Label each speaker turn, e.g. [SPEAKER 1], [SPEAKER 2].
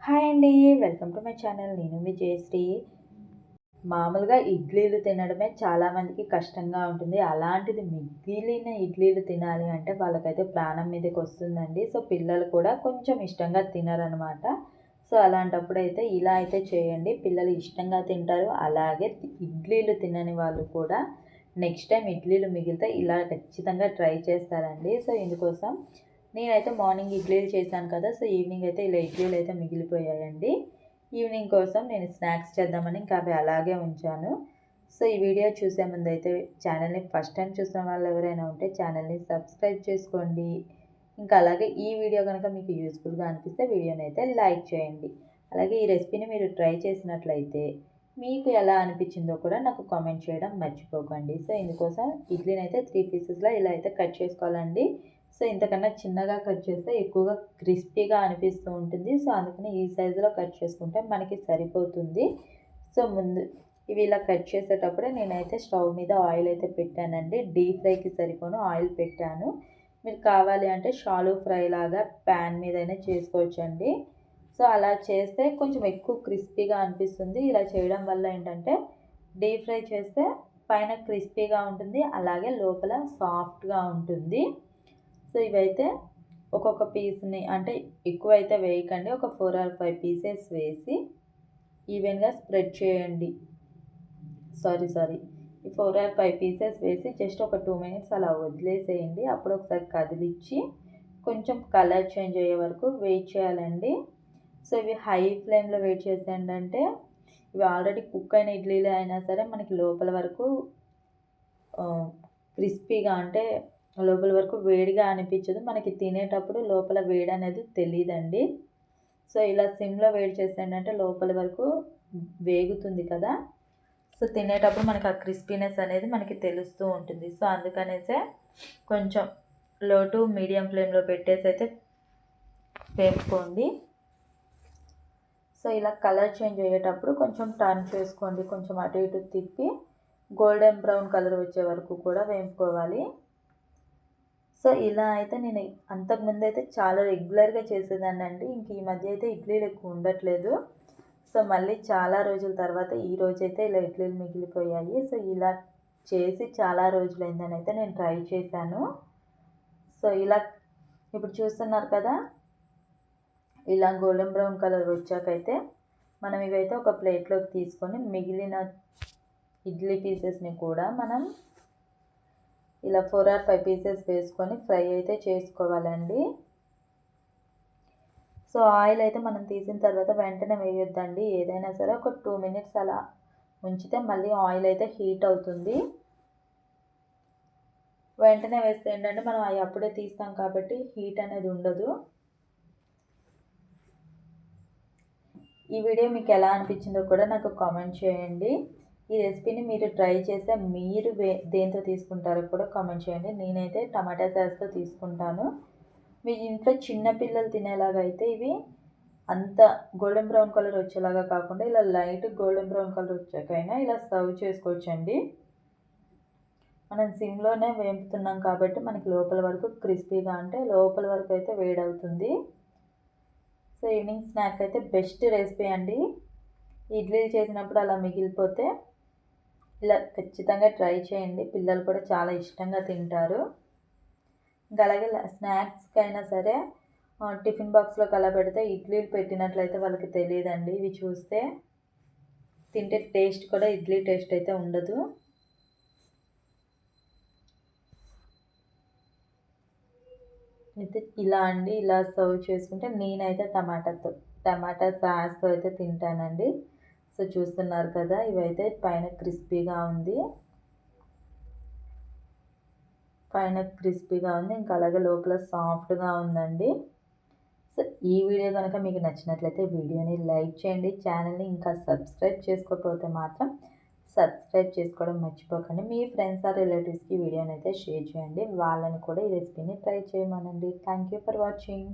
[SPEAKER 1] Hi అండి. Welcome to my channel. నేను మీ జయశ్రీ. మామూలుగా ఇడ్లీలు తినడమే చాలామందికి కష్టంగా ఉంటుంది. అలాంటిది మిగిలిన ఇడ్లీలు తినాలి అంటే వాళ్ళకైతే ప్రాణం మీదకి వస్తుందండి. సో పిల్లలు కూడా కొంచెం ఇష్టంగా తినరనమాట. సో అలాంటప్పుడైతే ఇలా అయితే చేయండి. పిల్లలు ఇష్టంగా తింటారు. అలాగే ఇడ్లీలు తినని వాళ్ళు కూడా నెక్స్ట్ టైం ఇడ్లీలు మిగిలితే ఇలా ఖచ్చితంగా ట్రై చేస్తారండి. సో ఇందుకోసం నేనైతే మార్నింగ్ ఇడ్లీలు చేశాను కదా. సో ఈవినింగ్ అయితే ఇలా ఇడ్లీలు అయితే మిగిలిపోయాయండి. ఈవినింగ్ కోసం నేను స్నాక్స్ చేద్దామని ఇంకా అవి అలాగే ఉంచాను. సో ఈ వీడియో చూసే ముందు అయితే ఛానల్ని ఫస్ట్ టైం చూసిన వాళ్ళు ఎవరైనా ఉంటే ఛానల్ని సబ్స్క్రైబ్ చేసుకోండి. ఇంకా అలాగే ఈ వీడియో కనుక మీకు యూస్ఫుల్గా అనిపిస్తే వీడియోని అయితే లైక్ చేయండి. అలాగే ఈ రెసిపీని మీరు ట్రై చేసినట్లయితే మీకు ఎలా అనిపించిందో కూడా నాకు కామెంట్ చేయడం మర్చిపోకండి. సో ఇందుకోసం ఇడ్లీని అయితే 3 పీసెస్లో ఇలా అయితే కట్ చేసుకోవాలండి. సో ఇంతకన్నా చిన్నగా కట్ చేస్తే ఎక్కువగా క్రిస్పీగా అనిపిస్తూ ఉంటుంది. సో అందుకని ఈ సైజులో కట్ చేసుకుంటే మనకి సరిపోతుంది. సో ముందు ఇవి ఇలా కట్ చేసేటప్పుడే నేనైతే స్టవ్ మీద ఆయిల్ అయితే పెట్టానండి. డీప్ ఫ్రైకి సరిపోను ఆయిల్ పెట్టాను. మీరు కావాలి అంటే షాలో ఫ్రై లాగా ప్యాన్ మీదైనా చేసుకోవచ్చండి. సో అలా చేస్తే కొంచెం ఎక్కువ క్రిస్పీగా అనిపిస్తుంది. ఇలా చేయడం వల్ల ఏంటంటే డీప్ ఫ్రై చేస్తే పైన క్రిస్పీగా ఉంటుంది, అలాగే లోపల సాఫ్ట్గా ఉంటుంది. సో ఇవైతే ఒక్కొక్క పీస్ని అంటే ఎక్కువైతే వేయకండి. ఒక 4 or 5 పీసెస్ వేసి ఈవెన్గా స్ప్రెడ్ చేయండి. సారీ ఈ 4 or 5 పీసెస్ వేసి జస్ట్ ఒక 2 minutes అలా వదిలేసేయండి. అప్పుడు ఒకసారి కదిలిచ్చి కొంచెం కలర్ చేంజ్ అయ్యే వరకు వెయిట్ చేయాలండి. సో ఇవి హై ఫ్లేమ్లో వెయిట్ చేసేయండి. ఇవి ఆల్రెడీ కుక్ అయిన ఇడ్లీలు అయినా సరే మనకి లోపల వరకు క్రిస్పీగా అంటే లోపల వరకు వేడిగా అనిపించదు. మనకి తినేటప్పుడు లోపల వేడి అనేది తెలీదండి. సో ఇలా సిమ్లో వేడి చేసేయండి, లోపల వరకు వేగుతుంది కదా. సో తినేటప్పుడు మనకి ఆ క్రిస్పీనెస్ అనేది మనకి తెలుస్తూ ఉంటుంది. సో అందుకనేసే కొంచెం లో టు మీడియం ఫ్లేమ్లో పెట్టేసి అయితే వేపుకోండి. సో ఇలా కలర్ చేంజ్ అయ్యేటప్పుడు కొంచెం టర్న్ చేసుకోండి. కొంచెం అటు ఇటు తిప్పి గోల్డెన్ బ్రౌన్ కలర్ వచ్చే వరకు కూడా వేపుకోవాలి. సో ఇలా అయితే నేను అంతకుముందు అయితే చాలా రెగ్యులర్గా చేసేదాన్ని అండి. ఇంక ఈ మధ్య అయితే ఇడ్లీలు ఎక్కువ ఉండట్లేదు. సో మళ్ళీ చాలా రోజుల తర్వాత ఈ రోజైతే ఇలా ఇడ్లీలు మిగిలిపోయాయి. సో ఇలా చేసి చాలా రోజులైందని అయితే నేను ట్రై చేశాను. సో ఇలా ఇప్పుడు చూస్తున్నారు కదా, ఇలా గోల్డెన్ బ్రౌన్ కలర్ వచ్చాకైతే మనం ఇవైతే ఒక ప్లేట్లోకి తీసుకొని మిగిలిన ఇడ్లీ పీసెస్ని కూడా మనం ఇలా 4 or 5 పీసెస్ వేసుకొని ఫ్రై అయితే చేసుకోవాలండి. సో ఆయిల్ అయితే మనం తీసిన తర్వాత వెంటనే వేయొద్దండి. ఏదైనా సరే ఒక 2 minutes అలా ఉంచితే మళ్ళీ ఆయిల్ అయితే హీట్ అవుతుంది. వెంటనే వేస్తే ఏంటంటే మనం అవి అప్పుడే తీస్తాం కాబట్టి హీట్ అనేది ఉండదు. ఈ వీడియో మీకు ఎలా అనిపించిందో కూడా నాకు కామెంట్ చేయండి. ఈ రెసిపీని మీరు ట్రై చేస్తే మీరు దేంతో తీసుకుంటారో కూడా కామెంట్ చేయండి. నేనైతే టమాటా సాస్తో తీసుకుంటాను. మీ ఇంట్లో చిన్నపిల్లలు తినేలాగా అయితే ఇవి అంత గోల్డెన్ బ్రౌన్ కలర్ వచ్చేలాగా కాకుండా ఇలా లైట్ గోల్డెన్ బ్రౌన్ కలర్ వచ్చాకైనా ఇలా సర్వ్ చేసుకోవచ్చండి. మనం సిమ్లోనే వేపుతున్నాం కాబట్టి మనకి లోపల వరకు క్రిస్పీగా అంటే లోపల వరకు అయితే వేడవుతుంది. సో ఈవినింగ్ స్నాక్ అయితే బెస్ట్ రెసిపీ అండి. ఇడ్లీలు చేసినప్పుడు అలా మిగిలిపోతే ఇలా ఖచ్చితంగా ట్రై చేయండి. పిల్లలు కూడా చాలా ఇష్టంగా తింటారు. ఇంకా అలాగే స్నాక్స్కి అయినా సరే టిఫిన్ బాక్స్లోకి అలా పెడితే ఇడ్లీలు పెట్టినట్లయితే వాళ్ళకి తెలియదండి. ఇవి చూస్తే తింటే టేస్ట్ కూడా ఇడ్లీ టేస్ట్ అయితే ఉండదు. అయితే ఇలా అండి, ఇలా సర్వ్ చేసుకుంటే నేనైతే టమాటా సాస్తో అయితే తింటానండి. సో చూస్తున్నారు కదా, ఇవైతే పైన క్రిస్పీగా ఉంది, ఇంకా అలాగే లోపల సాఫ్ట్గా ఉందండి. సో ఈ వీడియో కనుక మీకు నచ్చినట్లయితే వీడియోని లైక్ చేయండి. ఛానల్ని ఇంకా సబ్స్క్రైబ్ చేసుకోకపోతే మాత్రం సబ్స్క్రైబ్ చేసుకోవడం మర్చిపోకండి. మీ ఫ్రెండ్స్ ఆర్ రిలేటివ్స్కి వీడియోని అయితే షేర్ చేయండి. వాళ్ళని కూడా ఈ రెసిపీని ట్రై చేయమనండి. Thank you for watching.